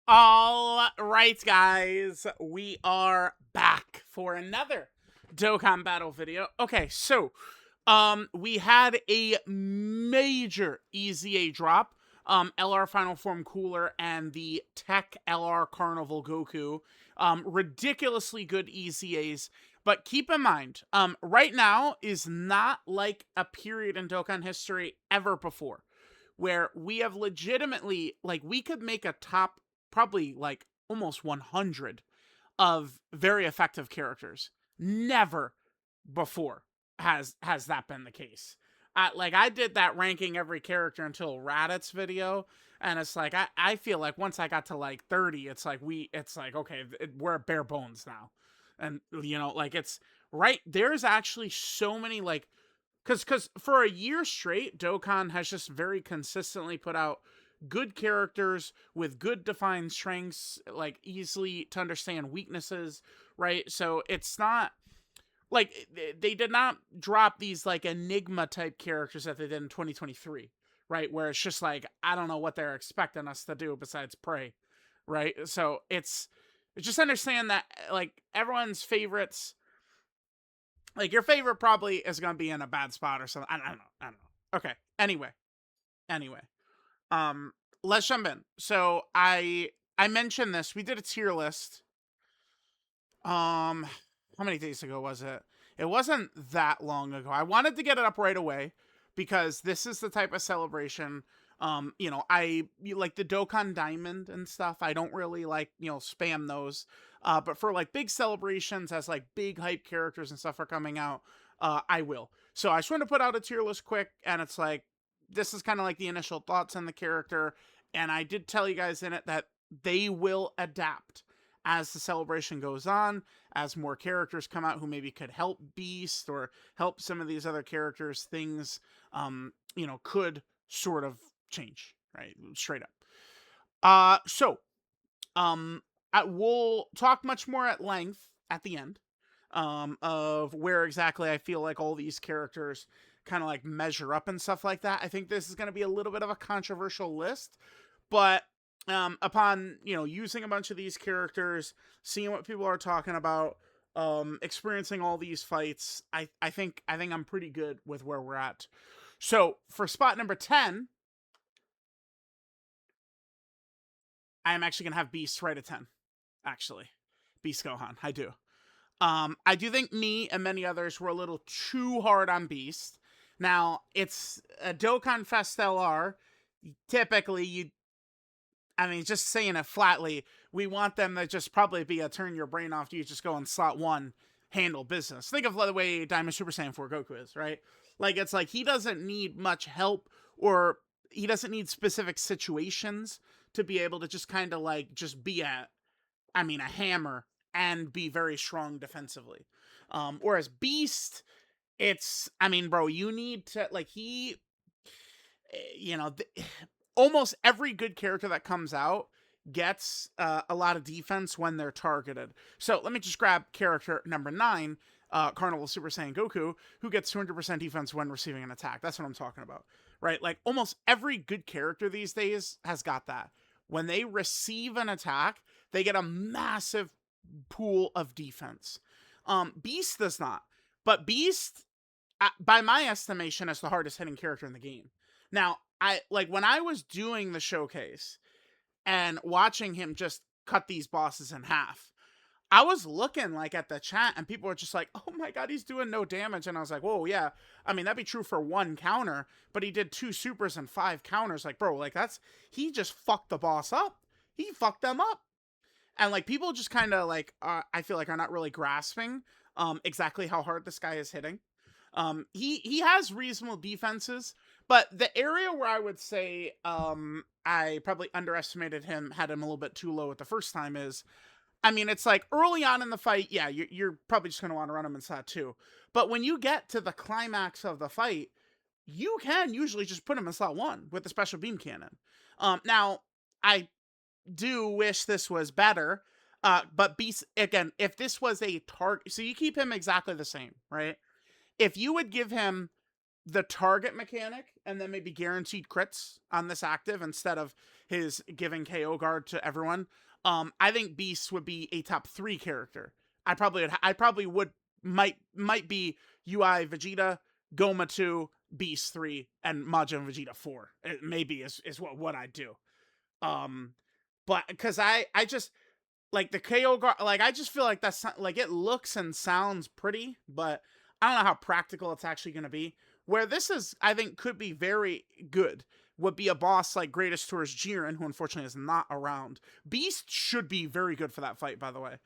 All right, guys, we are back for another Dokkan battle video. Okay, so we had a major EZA drop. LR Final Form Cooler and the Tech LR Carnival Goku. Ridiculously good EZAs. But keep in mind, right now is not like a period in Dokkan history ever before, where we have legitimately, like, we could make a top probably like almost 100 of very effective characters. Never before has that been the case. Like, I did that ranking every character until Raditz video, and it's like I feel like once I got to like 30, it's like okay, we're at bare bones now. And like, it's right, there's actually so many, like, because for a year straight, Dokkan has just very consistently put out good characters with good defined strengths, like easily to understand weaknesses, right? So it's not like they did not drop these like enigma type characters that they did in 2023, right? Where it's just like, I don't know what they're expecting us to do besides pray, right? So it's just understand that, like, everyone's favorites, like, your favorite probably is gonna be in a bad spot or something. I don't know. Okay. Anyway. Um, let's jump in. So I mentioned this. We did a tier list. How many days ago was it? It wasn't that long ago. I wanted to get it up right away because this is the type of celebration. I like the Dokkan Diamond and stuff. I don't really like, spam those. But for like big celebrations, as like big hype characters and stuff are coming out, I will. So I just want to put out a tier list quick, and it's like, this is kind of like the initial thoughts on the character. And I did tell you guys in it that they will adapt as the celebration goes on, as more characters come out who maybe could help Beast or help some of these other characters, things, could sort of change, right? Straight up. So, we'll talk much more at length at the end, of where exactly I feel like all these characters kind of like measure up and stuff like that. I think this is going to be a little bit of a controversial list, but upon using a bunch of these characters, seeing what people are talking about, experiencing all these fights, I think I'm pretty good with where we're at. So for spot number 10, I'm actually gonna have Beast right at 10. Actually, Beast Gohan, I do. I do think me and many others were a little too hard on Beast. Now, it's a Dokkan Fest LR. Typically, just saying it flatly, we want them to just probably be a turn your brain off. You just go in slot 1, handle business. Think of the way Daimo SSJ4 Goku is, right? Like, it's like he doesn't need much help, or he doesn't need specific situations to be able to just kind of like just be a hammer and be very strong defensively. Whereas Beast, it's, bro, you need to, like, you know, almost every good character that comes out gets a lot of defense when they're targeted. So let me just grab character number 9, Carnival Super Saiyan Goku, who gets 200% defense when receiving an attack. That's what I'm talking about, right? Like, almost every good character these days has got that. When they receive an attack, they get a massive pool of defense. Beast does not. But Beast, by my estimation, is the hardest hitting character in the game. Now, when I was doing the showcase and watching him just cut these bosses in half, I was looking like at the chat and people were just like, oh my god, he's doing no damage. And I was like, whoa, yeah. That'd be true for 1 counter, but he did 2 supers and 5 counters. Like, bro, like, he just fucked the boss up. He fucked them up. And like, people just kind of like, I feel like, are not really grasping exactly how hard this guy is hitting. He has reasonable defenses, but the area where I would say I probably underestimated him, had him a little bit too low at the first time is, it's like early on in the fight, yeah, you're probably just going to want to run him in slot 2. But when you get to the climax of the fight, you can usually just put him in slot 1 with the special beam cannon. Now, I do wish this was better, but Beast, again, if this was a target, so you keep him exactly the same, right? If you would give him the target mechanic and then maybe guaranteed crits on this active instead of his giving KO guard to everyone, I think Beast would be a top 3 character. I probably would might be UI Vegeta, Goma 2, Beast 3, and Majin Vegeta 4. It maybe is what I'd do. But because I just like the KO guard, like I just feel like that's like it looks and sounds pretty, but I don't know how practical it's actually going to be. Where this is, I think, could be very good would be a boss like Greatest Tourist Jiren, who unfortunately is not around. Beast should be very good for that fight, by the way.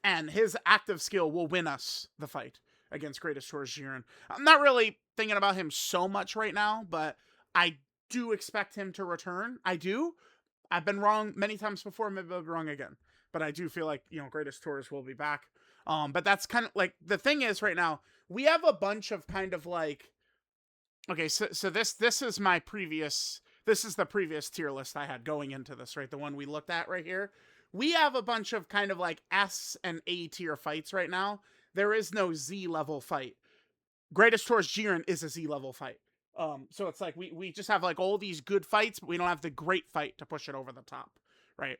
And his active skill will win us the fight against Greatest Tourist Jiren. I'm not really thinking about him so much right now, but I do expect him to return. I do. I've been wrong many times before, maybe I'll be wrong again. But I do feel like, Greatest Tourist will be back. But that's kind of like, the thing is right now, we have a bunch of kind of like, okay, so this is my previous, this is the previous tier list I had going into this, right? The one we looked at right here. We have a bunch of kind of like S and A tier fights right now. There is no Z level fight. Greatest Tourist Jiren is a Z level fight. So it's like we just have like all these good fights, but we don't have the great fight to push it over the top, right?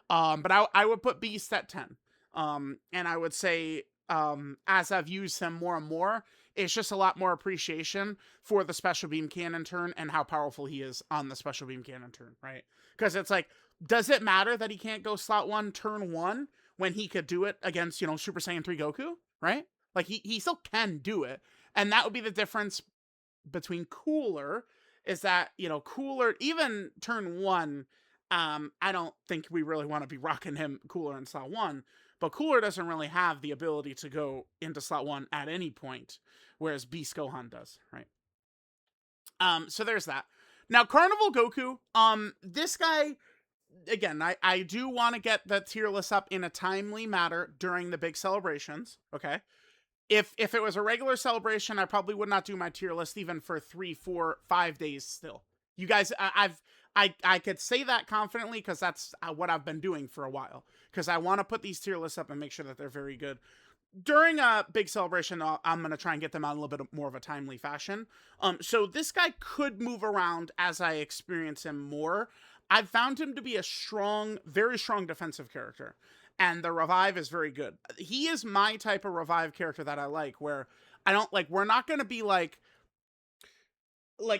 But I would put Beast at 10. And I would say, as I've used him more and more, it's just a lot more appreciation for the special beam cannon turn and how powerful he is on the special beam cannon turn, right? Because it's like, does it matter that he can't go slot 1 turn 1 when he could do it against, Super Saiyan 3 Goku, right? Like he still can do it. And that would be the difference between Cooler, is that, Cooler, even turn 1, I don't think we really want to be rocking him Cooler in slot 1, but Cooler doesn't really have the ability to go into slot 1 at any point, whereas Beast Gohan does, right? So there's that. Now, Carnival Goku, this guy, again, I do want to get the tier list up in a timely manner during the big celebrations, okay? If it was a regular celebration, I probably would not do my tier list even for 3, 4, 5 days still. You guys, I could say that confidently because that's what I've been doing for a while. Because I want to put these tier lists up and make sure that they're very good. During a big celebration, I'm going to try and get them out in a little bit more of a timely fashion. So this guy could move around as I experience him more. I've found him to be a strong, very strong defensive character. And the revive is very good. He is my type of revive character that I like, where I don't like, we're not going to be like,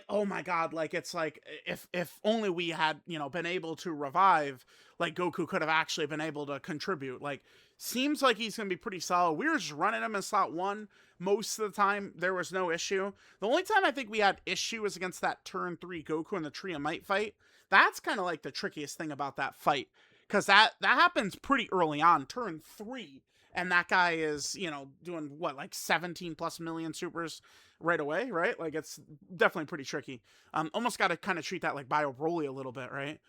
oh my god, like it's like if only we had, been able to revive, like Goku could have actually been able to contribute. Like, seems like he's gonna be pretty solid. We were just running him in slot 1 most of the time. There was no issue. The only time I think we had issue was against that turn 3 Goku in the Tree of Might fight. That's kind of like the trickiest thing about that fight, because that happens pretty early on, turn 3, and that guy is, doing what, like 17 plus million supers right away, right? Like, it's definitely pretty tricky. Almost got to kind of treat that like Bio Broly a little bit, right?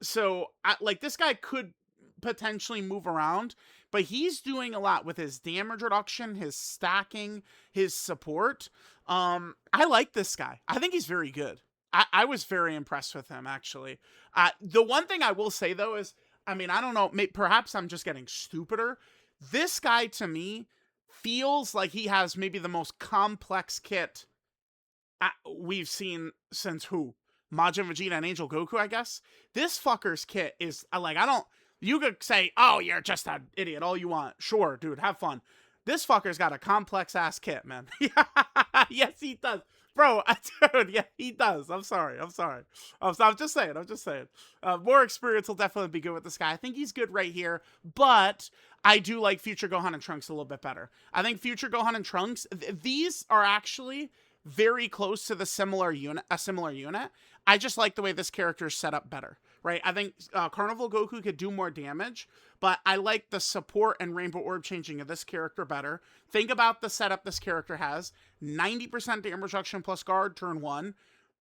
So like this guy could potentially move around, but he's doing a lot with his damage reduction, his stacking, his support. I like this guy. I think he's very good. I was very impressed with him, actually. The one thing I will say, though, is, I mean, I don't know, perhaps I'm just getting stupider. This guy, to me, feels like he has maybe the most complex kit we've seen since who? Majin Vegeta and Angel Goku, I guess? This fucker's kit is, like, you could say, oh, you're just an idiot, all you want. Sure, dude, have fun. This fucker's got a complex-ass kit, man. Yes, he does. Bro, dude, yeah, he does. I'm sorry. I'm just saying. More experience will definitely be good with this guy. I think he's good right here, but I do like Future Gohan and Trunks a little bit better. I think Future Gohan and Trunks, these are actually very close to a similar unit. I just like the way this character is set up better, right? I think Carnival Goku could do more damage, but I like the support and Rainbow Orb changing of this character better. Think about the setup this character has. 90% damage reduction plus guard turn 1.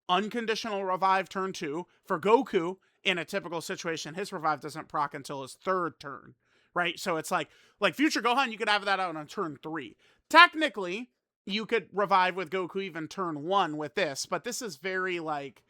Unconditional revive turn 2. For Goku, in a typical situation, his revive doesn't proc until his 3rd turn, right? So it's like Future Gohan, you could have that out on turn 3. Technically, you could revive with Goku even turn 1 with this, but this is very like,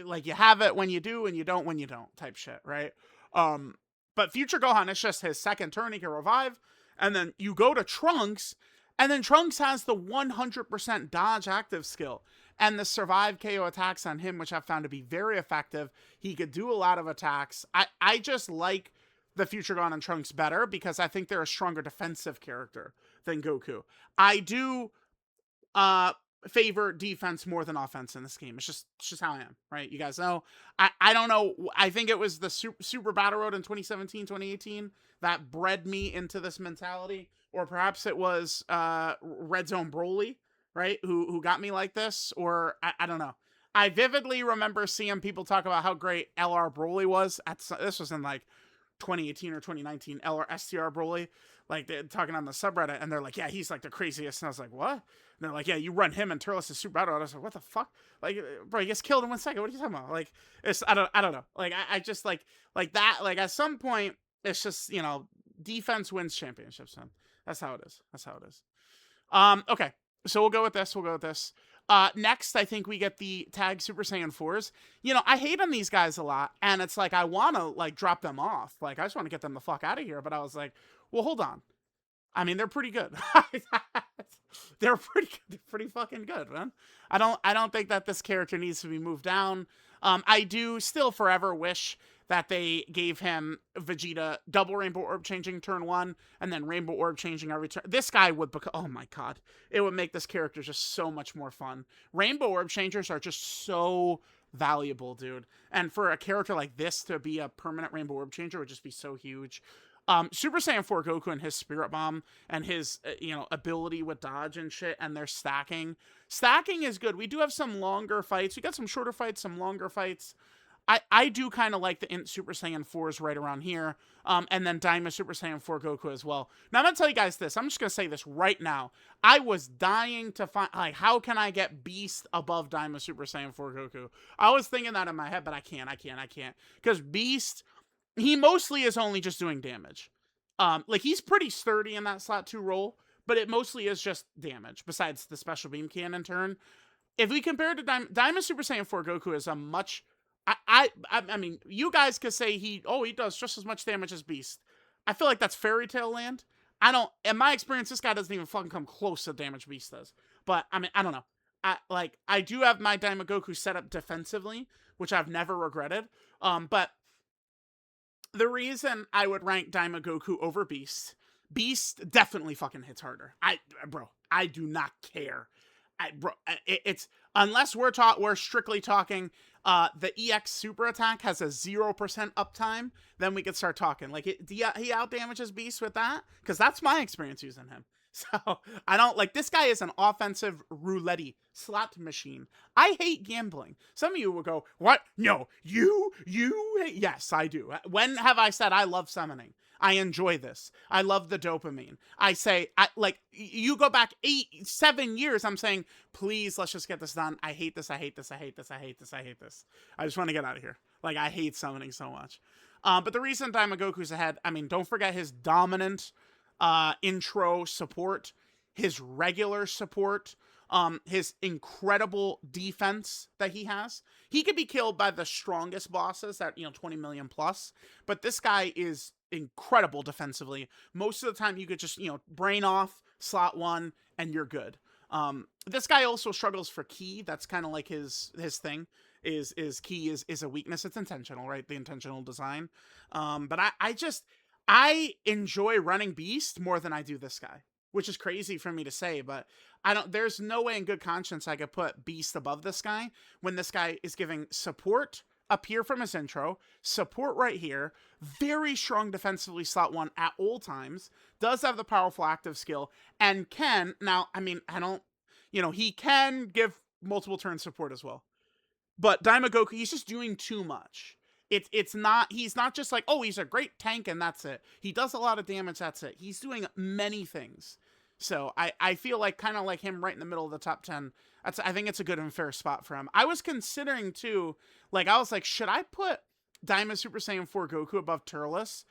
like you have it when you do and you don't when you don't type shit, right? But Future Gohan, it's just his 2nd turn, he can revive, and then you go to Trunks, And then Trunks has the 100% dodge active skill and the survive KO attacks on him, which I've found to be very effective. He could do a lot of attacks. I just like the Future Gohan and Trunks better because I think they're a stronger defensive character than Goku. I do favor defense more than offense in this game. It's just how I am, right? You guys know. I don't know. I think it was the Super Battle Road in 2017, 2018 that bred me into this mentality. Or perhaps it was Red Zone Broly, right? Who got me like this. Or I don't know. I vividly remember seeing people talk about how great LR Broly was. This was in like 2018 or 2019, LRSTR Broly, like they're talking on the subreddit, and they're like, yeah, he's like the craziest. And I was like, what? And they're like, yeah, you run him and Turles is Super Battle. And I was like, what the fuck? Like, bro, he gets killed in 1 second. What are you talking about? Like, it's I don't know. Like, I just like that. Like, at some point, it's just, you know, defense wins championships, man. That's how it is. That's how it is. Okay, so we'll go with this. Next, I think we get the tag Super Saiyan 4s. You know, I hate on these guys a lot, and it's like, I want to, like, drop them off. Like, I just want to get them the fuck out of here, but I was like, well, hold on. I mean, they're pretty good. They're pretty fucking good, man. I don't think that this character needs to be moved down. I do still forever wish that they gave him Vegeta double Rainbow Orb changing turn 1, and then Rainbow Orb changing every turn. This guy would become, oh my god, it would make this character just so much more fun. Rainbow Orb changers are just so valuable, dude. And for a character like this to be a permanent Rainbow Orb changer would just be so huge. Super Saiyan 4 Goku and his Spirit Bomb and his, ability with dodge and shit and their stacking. Stacking is good. We do have some longer fights. We got some shorter fights, some longer fights. I do kind of like the Int Super Saiyan 4s right around here. And then Daimo Super Saiyan 4 Goku as well. Now, I'm going to tell you guys this. I'm just going to say this right now. I was dying to find, like, how can I get Beast above Daimo Super Saiyan 4 Goku? I was thinking that in my head, but I can't. Because Beast, he mostly is only just doing damage. Like, he's pretty sturdy in that slot 2 role, but it mostly is just damage, besides the Special Beam Cannon turn. If we compare it to Daimo Super Saiyan 4 Goku is a much... I mean, you guys could say he does just as much damage as Beast. I feel like that's fairy tale land. In my experience, this guy doesn't even fucking come close to the damage Beast does. But, I mean, I don't know. I do have my Daimo Goku set up defensively, which I've never regretted. But the reason I would rank Daimo Goku over Beast definitely fucking hits harder. I do not care. It's unless we're strictly talking the EX super attack has a 0% uptime, then we could start talking. Like, he out damages Beast with that, because that's my experience using him. So I don't like, this guy is an offensive roulette slot machine. I hate gambling. Some of you will go, what? No, you yes, I do. When have I said I love summoning? I enjoy this. I love the dopamine. I say, you go back 7 years, I'm saying, please, let's just get this done. I hate this. I just want to get out of here. Like, I hate summoning so much. But the reason Daimo Goku's ahead, I mean, don't forget his dominant intro support, his regular support, his incredible defense that he has. He could be killed by the strongest bosses at, 20 million plus, but this guy is incredible defensively. Most of the time you could just, brain off, slot 1, and you're good. This guy also struggles for ki. That's kind of like his thing. Is ki is a weakness. It's intentional, right? The intentional design. But I enjoy running Beast more than I do this guy, which is crazy for me to say, but there's no way in good conscience I could put Beast above this guy when this guy is giving support up here from his intro, support right here, very strong defensively slot 1 at all times, does have the powerful active skill, and can, now, I mean, he can give multiple turn support as well. But Daimo Goku, he's just doing too much. He's not just like, oh, he's a great tank and that's it. He does a lot of damage, that's it. He's doing many things. So I feel like kind of like him right in the middle of the top 10. I think it's a good and fair spot for him. I was considering too, like, I was like, should I put Daimo Super Saiyan 4 Goku above Turles?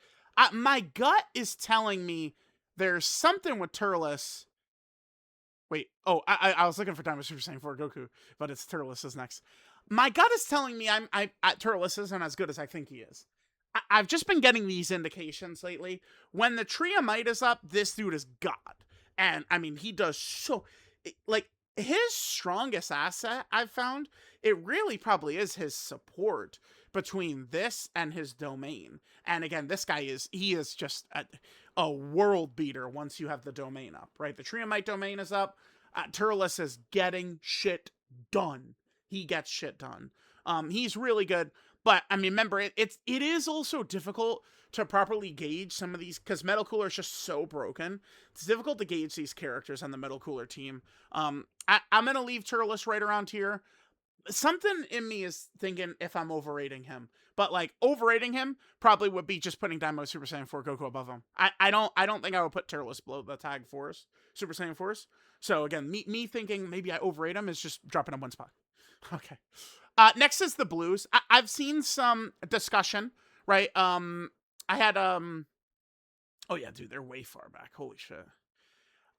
My gut is telling me there's something with Turles. Wait, I was looking for Daimo Super Saiyan 4 Goku, but it's Turles is next. My gut is telling me Turles isn't as good as I think he is. I've just been getting these indications lately. When the Triamite is up, this dude is God. And I mean, he does so, like, his strongest asset I've found, it really probably is his support between this and his domain. And again, this guy he is just a world beater once you have the domain up, right? The Triomite domain is up. Turles is getting shit done. He gets shit done. He's really good. But I mean, remember, it is also difficult to properly gauge some of these, because Metal Cooler is just so broken. It's difficult to gauge these characters on the Metal Cooler team. I'm gonna leave Turles right around here. Something in me is thinking if I'm overrating him, but like overrating him probably would be just putting Daimo Super Saiyan 4 Goku above him. I don't think I would put Turles below the tag Force Super Saiyan Force. So again, me thinking maybe I overrate him is just dropping him one spot. Okay. Next is the blues. I've seen some discussion, right? I had oh yeah, dude, they're way far back. Holy shit.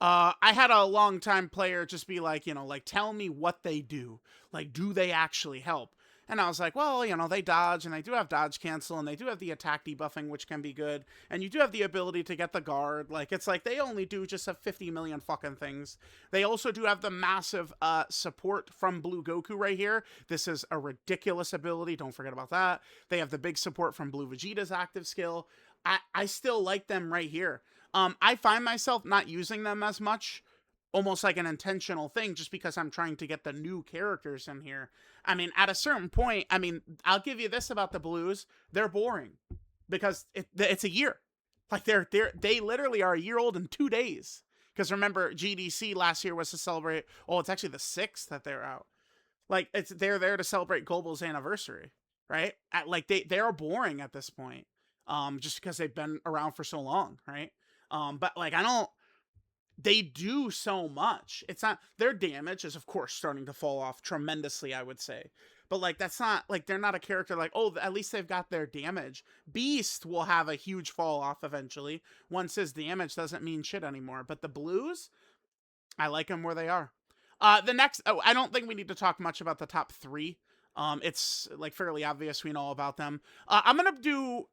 I had a long-time player just be like, like, tell me what they do. Like, do they actually help? And I was like, well, they dodge, and they do have dodge cancel, and they do have the attack debuffing, which can be good. And you do have the ability to get the guard. Like, it's like they only do just have 50 million fucking things. They also do have the massive support from Blue Goku right here. This is a ridiculous ability. Don't forget about that. They have the big support from Blue Vegeta's active skill. I still like them right here. I find myself not using them as much, almost like an intentional thing, just because I'm trying to get the new characters in here. I mean, at a certain point, I mean, I'll give you this about the blues. They're boring because it's a year. Like they literally are a year old in 2 days. Because remember, GDC last year was to celebrate, it's actually the 6th that they're out. Like they're there to celebrate Global's anniversary, right? Like they are boring at this point. Just because they've been around for so long, right? But like they do so much. It's not, their damage is of course starting to fall off tremendously, I would say. But like, that's not like, they're not a character like, oh, at least they've got their damage. Beast will have a huge fall off eventually once his damage doesn't mean shit anymore. But the blues, I like them where they are. The next, I don't think we need to talk much about the top 3. It's like fairly obvious we know about them. I'm gonna do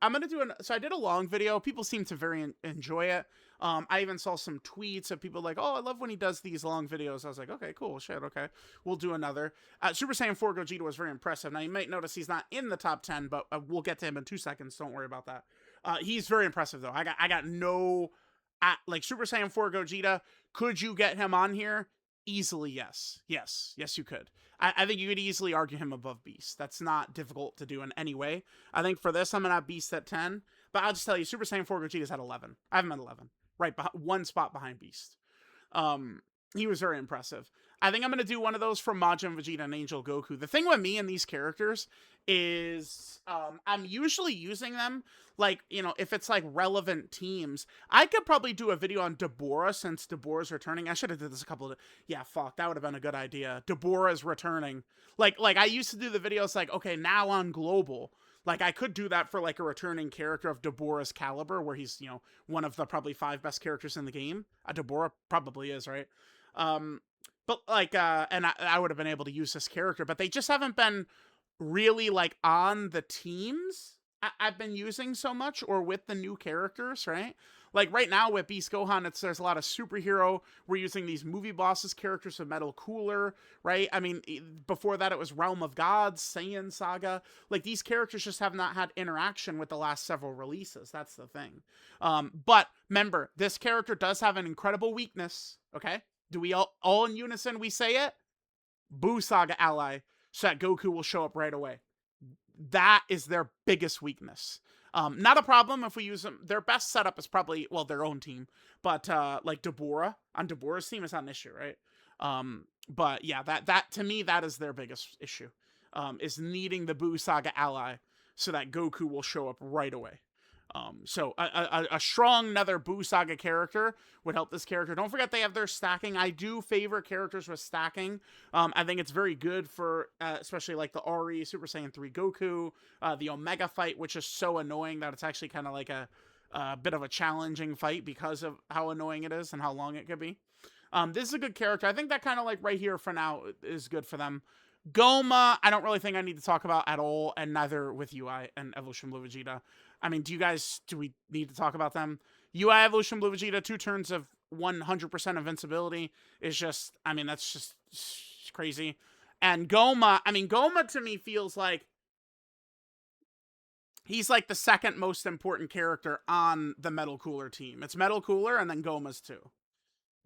so I did a long video. People seem to very enjoy it. I even saw some tweets of people like, oh, I love when he does these long videos. I was like, okay, cool, shit, okay. We'll do another. Super Saiyan 4 Gogeta was very impressive. Now, you might notice he's not in the top 10, but we'll get to him in 2 seconds. Don't worry about that. He's very impressive, though. I got no... like, Super Saiyan 4 Gogeta, could you get him on here? Easily, yes. Yes, you could. I think you could easily argue him above Beast. That's not difficult to do in any way. I think for this, I'm going to have Beast at 10. But I'll just tell you, Super Saiyan 4 Gogeta's at 11. I have him at 11. Right, one spot behind Beast. He was very impressive. I think I'm going to do one of those for Majin Vegeta and Angel Goku. The thing with me and these characters is I'm usually using them, like, if it's like relevant teams. I could probably do a video on Deborah since Deborah's returning. I should have did this a couple of... Yeah, fuck, that would have been a good idea. Deborah's returning. Like I used to do the videos like, okay, now on Global. Like, I could do that for, like, a returning character of Deborah's caliber, where he's, one of the probably 5 best characters in the game. Deborah probably is, right? But, like, and I would have been able to use this character, but they just haven't been really, like, on the teams I've been using so much, or with the new characters, right? Like, right now with Beast Gohan, there's a lot of superhero. We're using these movie bosses characters of Metal Cooler, right? I mean, before that, it was Realm of Gods, Saiyan Saga. Like, these characters just have not had interaction with the last several releases. That's the thing. But remember, this character does have an incredible weakness, okay? Do we all in unison, we say it? Buu Saga ally, so that Goku will show up right away. That is their biggest weakness. Not a problem if we use them. Their best setup is probably, well, their own team. But, like, Deborah, on Deborah's team is not an issue, right? But, yeah, that to me, that is their biggest issue. Is needing the Buu Saga ally so that Goku will show up right away. So a strong another Buu Saga character would help this character. Don't forget they have their stacking. I do favor characters with stacking. I think it's very good for especially like the Ari, Super Saiyan 3 Goku, the Omega fight, which is so annoying that it's actually kind of like a bit of a challenging fight because of how annoying it is and how long it could be. This is a good character. I think that kind of like right here for now is good for them. Goma, I don't really think I need to talk about at all, and neither with UI and Evolution Blue Vegeta. I mean, do we need to talk about them? UI Evolution Blue Vegeta, 2 turns of 100% invincibility is just, I mean, that's just crazy. And Goma, I mean, Goma to me feels like he's like the second most important character on the Metal Cooler team. It's Metal Cooler and then Goma's too.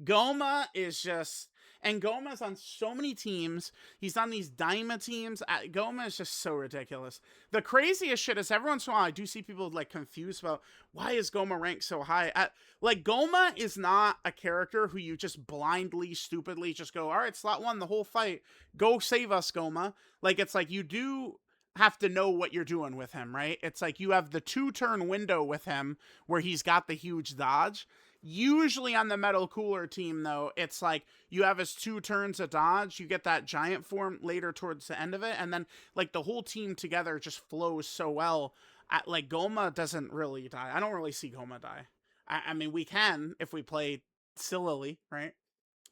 Goma is just, and Goma's on so many teams. He's on these Daima teams. Goma is just so ridiculous. The craziest shit is every once in a while I do see people like confused about why is Goma ranked so high. Like Goma is not a character who you just blindly, stupidly just go, all right, slot one the whole fight. Go save us, Goma. Like it's like you do have to know what you're doing with him, right? It's like you have the 2-turn window with him where he's got the huge dodge. Usually on the Metal Cooler team, though, it's like you have his 2 turns of dodge, you get that giant form later towards the end of it, and then like the whole team together just flows so well. Like Goma doesn't really die. I don't really see Goma die. I mean, we can if we play sillily, right?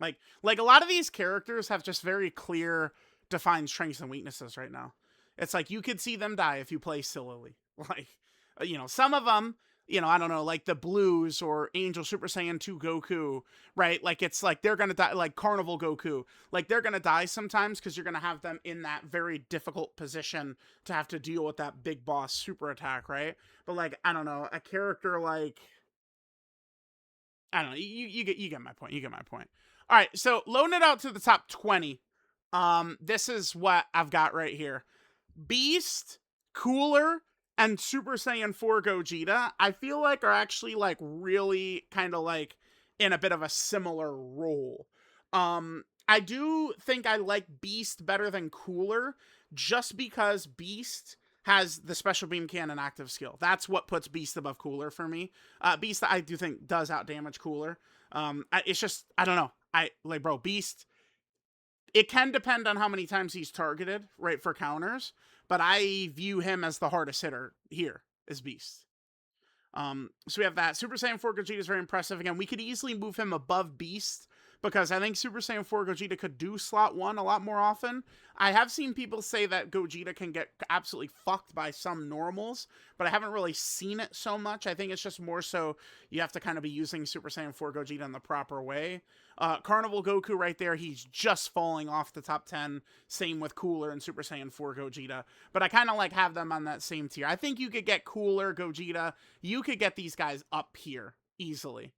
Like a lot of these characters have just very clear, defined strengths and weaknesses right now. It's like you could see them die if you play sillily. Like, some of them, I don't know, like the Blues or Angel Super Saiyan 2 Goku, right? Like it's like they're gonna die, like Carnival Goku, like they're gonna die sometimes because you're gonna have them in that very difficult position to have to deal with that big boss super attack, right? But like I don't know, a character like I don't know, you get my point. You get my point. All right, so loading it out to the top 20. This is what I've got right here. Beast, Cooler, and Super Saiyan 4 Gogeta, I feel like are actually like really kind of like in a bit of a similar role. I do think I like Beast better than Cooler just because Beast has the special beam cannon active skill. That's what puts Beast above Cooler for me. Beast I do think does outdamage Cooler. It's just I don't know. Bro, Beast, it can depend on how many times he's targeted, right, for counters, but I view him as the hardest hitter here, is Beast. So we have that. Super Saiyan 4 Gogeta is very impressive. Again, we could easily move him above Beast because I think Super Saiyan 4 Gogeta could do slot 1 a lot more often. I have seen people say that Gogeta can get absolutely fucked by some normals, but I haven't really seen it so much. I think it's just more so you have to kind of be using Super Saiyan 4 Gogeta in the proper way. Carnival Goku right there, he's just falling off the top 10. Same with Cooler and Super Saiyan 4 Gogeta. But I kind of like have them on that same tier. I think you could get Cooler, Gogeta. You could get these guys up here easily.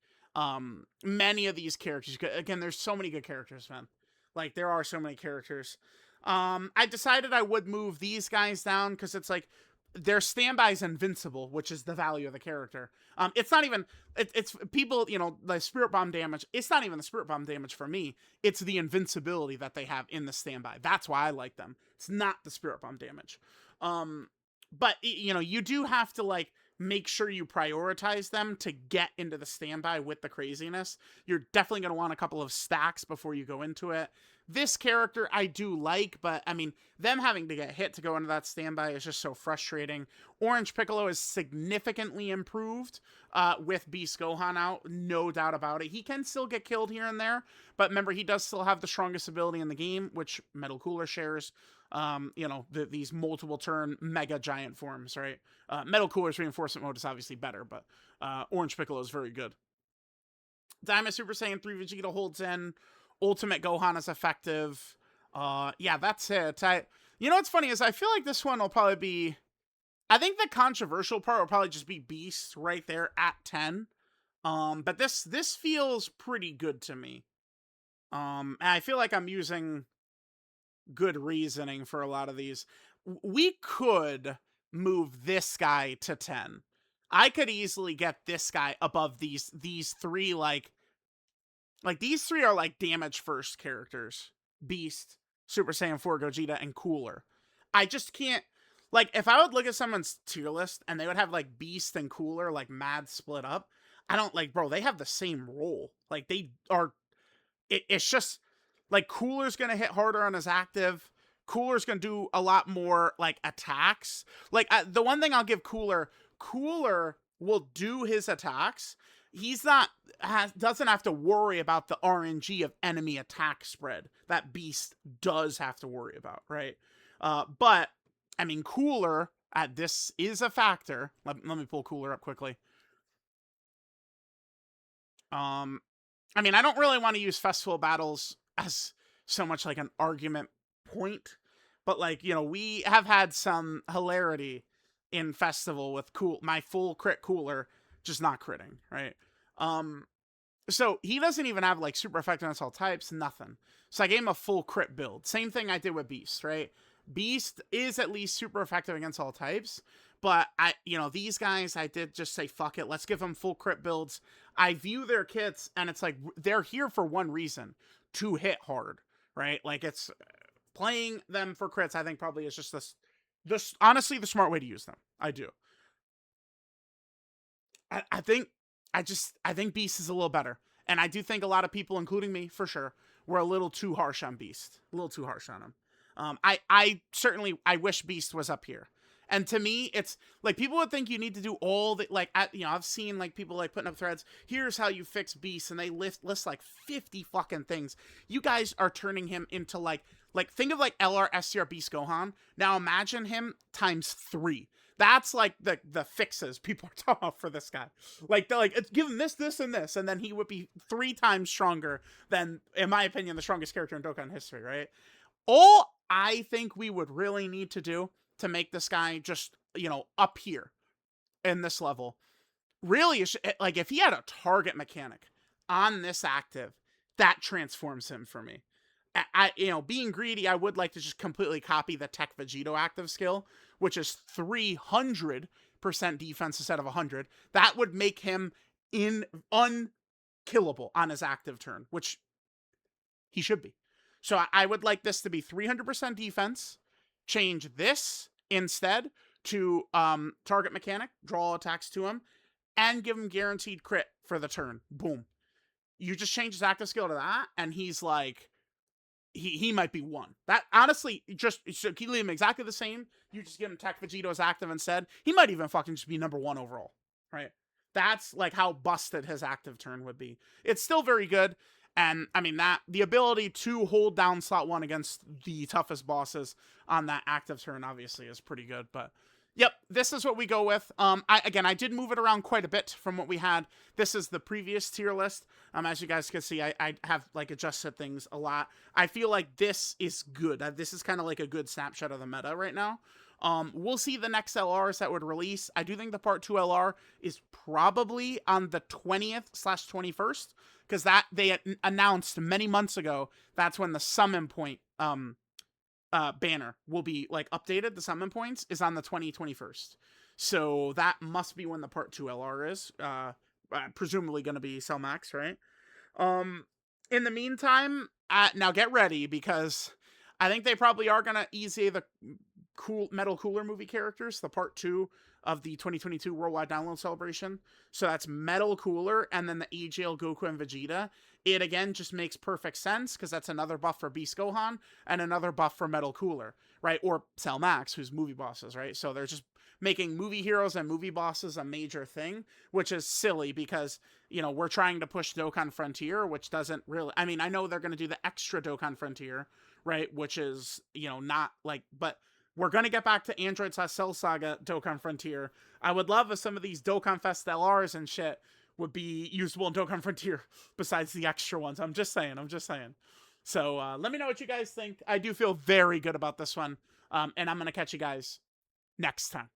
Many of these characters, again, there's so many good characters, man. Like, there are so many characters. I decided I would move these guys down because it's like, their standby is invincible, which is the value of the character. It's not even, it's people, the Spirit Bomb damage, it's not even the Spirit Bomb damage for me. It's the invincibility that they have in the standby. That's why I like them. It's not the Spirit Bomb damage. But, you do have to, like, make sure you prioritize them to get into the standby with the craziness. You're definitely going to want a couple of stacks before you go into it. This character I do like, but I mean, them having to get hit to go into that standby is just so frustrating. Orange Piccolo is significantly improved with Beast Gohan out, no doubt about it. He can still get killed here and there, but remember, he does still have the strongest ability in the game, which Metal Cooler shares. These multiple turn mega giant forms, right? Metal Cooler's reinforcement mode is obviously better, but Orange Piccolo is very good. Daimo Super Saiyan 3 Vegeta holds in. Ultimate Gohan is effective. Yeah, that's it. What's funny is I feel like this one will probably be, I think the controversial part will probably just be Beast right there at 10. But this feels pretty good to me. And I feel like I'm using good reasoning for a lot of these. We could move this guy to 10. I could easily get this guy above these three, like these three are like damage first characters. Beast, Super Saiyan 4 Gogeta, and Cooler. I just can't, like, if I would look at someone's tier list and they would have like Beast and Cooler like mad split up, I don't like, bro, they have the same role. Like they are, it's just like Cooler's gonna hit harder on his active. Cooler's gonna do a lot more like attacks. Like the one thing I'll give Cooler will do his attacks. He's not doesn't have to worry about the RNG of enemy attack spread that Beast does have to worry about, right? But I mean, Cooler this is a factor. Let me pull Cooler up quickly. I mean, I don't really want to use festival battles as so much like an argument point, but like, you know, we have had some hilarity in festival with my full crit cooler just not critting, right? Um, so he doesn't even have like super effective against all types, nothing. So I gave him a full crit build. Same thing I did with Beast, right? Beast is at least super effective against all types, but these guys, I did just say, fuck it, let's give them full crit builds. I view their kits, and it's like, they're here for one reason, to hit hard, right? Like, it's playing them for crits, I think probably is just this honestly, the smart way to use them. I do. I think I think Beast is a little better. And I do think a lot of people, including me, for sure, were a little too harsh on Beast. A little too harsh on him. I certainly I wish Beast was up here. And to me, it's like people would think you need to do all the like I've seen like people like putting up threads. Here's how you fix Beast, and they list like 50 fucking things. You guys are turning him into like think of like LRS Beast Gohan. Now imagine him times 3. That's like the fixes people are talking about for this guy. Like they're like, give him this, this, and this, and then he would be 3 times stronger than, in my opinion, the strongest character in Dokkan history, right? All I think we would really need to do to make this guy just, up here in this level, really is like if he had a target mechanic on this active, that transforms him for me. Being greedy, I would like to just completely copy the Tech Vegito active skill, which is 300% defense instead of 100. That would make him unkillable on his active turn, which he should be. So I would like this to be 300% defense. Change this instead to target mechanic, draw attacks to him, and give him guaranteed crit for the turn. Boom. You just change his active skill to that, and he's like, he might be 1. That honestly, just keep him exactly the same. You just give him Tech Vegito's active instead. He might even fucking just be number 1 overall, right? That's like how busted his active turn would be. It's still very good. And I mean, that the ability to hold down slot 1 against the toughest bosses on that active turn obviously is pretty good. But yep, this is what we go with. I did move it around quite a bit from what we had. This is the previous tier list. As you guys can see, I have like adjusted things a lot. I feel like this is good. This is kind of like a good snapshot of the meta right now. We'll see the next LRs that would release. I do think the Part 2 LR is probably on the 20th/21st, because that they announced many months ago. That's when the summon point banner will be like updated. The summon points is on the 21st. So that must be when the Part 2 LR is. Presumably going to be Cell Max, right? In the meantime, now get ready, because I think they probably are going to EZA the Metal Cooler movie characters, the Part 2 of the 2022 Worldwide Download Celebration. So that's Metal Cooler, and then the EZA Goku and Vegeta. It again just makes perfect sense, because that's another buff for Beast Gohan and another buff for Metal Cooler, right? Or Cell Max, who's movie bosses, right? So they're just making movie heroes and movie bosses a major thing, which is silly, because we're trying to push Dokkan Frontier, which doesn't really, I mean, I know they're going to do the extra Dokkan Frontier, right? Which is, not like, but we're going to get back to Android/Cell Saga Dokkan Frontier. I would love if some of these Dokkan Fest LRs and shit would be usable in Dokkan Frontier besides the extra ones. I'm just saying. So let me know what you guys think. I do feel very good about this one. And I'm going to catch you guys next time.